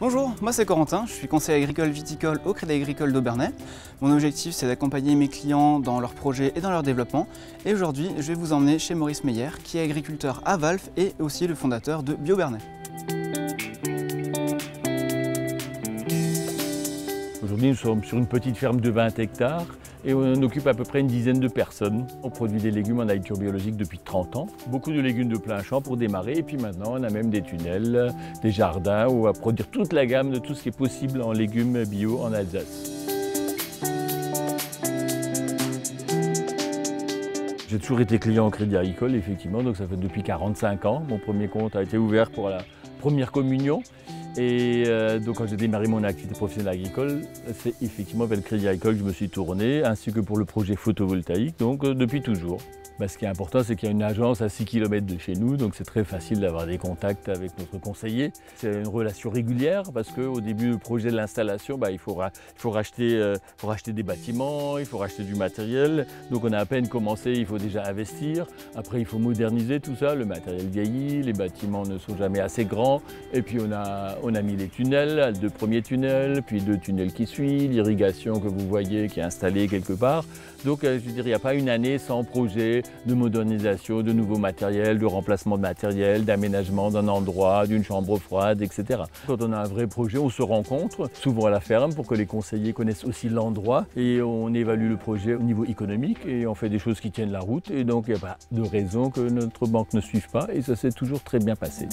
Bonjour, moi c'est Corentin, je suis conseiller agricole viticole au Crédit Agricole d'Aubernais. Mon objectif c'est d'accompagner mes clients dans leurs projets et dans leur développement. Et aujourd'hui, je vais vous emmener chez Maurice Meyer, qui est agriculteur à Valves et aussi le fondateur de BioBernais. Aujourd'hui, nous sommes sur une petite ferme de 20 hectares et on occupe à peu près une dizaine de personnes. On produit des légumes en agriculture biologique depuis 30 ans. Beaucoup de légumes de plein champ pour démarrer et puis maintenant on a même des tunnels, des jardins où on va produire toute la gamme de tout ce qui est possible en légumes bio en Alsace. J'ai toujours été client au Crédit Agricole, effectivement, donc ça fait depuis 45 ans. Mon premier compte a été ouvert pour la première communion. Et donc quand j'ai démarré mon activité professionnelle agricole, c'est effectivement vers le Crédit Agricole que je me suis tourné, ainsi que pour le projet photovoltaïque, donc depuis toujours. Ce qui est important, c'est qu'il y a une agence à 6 km de chez nous, donc c'est très facile d'avoir des contacts avec notre conseiller. C'est une relation régulière parce qu'au début du projet de l'installation, il faut racheter des bâtiments, il faut racheter du matériel. Donc on a à peine commencé, il faut déjà investir. Après, il faut moderniser tout ça, le matériel vieillit, les bâtiments ne sont jamais assez grands. Et puis on a mis les tunnels, 2 premiers tunnels, puis 2 tunnels qui suivent, l'irrigation que vous voyez qui est installée quelque part. Donc je veux dire, il n'y a pas une année sans projet de modernisation, de nouveaux matériels, de remplacement de matériel, d'aménagement d'un endroit, d'une chambre froide, etc. Quand on a un vrai projet, on se rencontre souvent à la ferme pour que les conseillers connaissent aussi l'endroit et on évalue le projet au niveau économique et on fait des choses qui tiennent la route et donc il n'y a pas de raison que notre banque ne suive pas et ça s'est toujours très bien passé.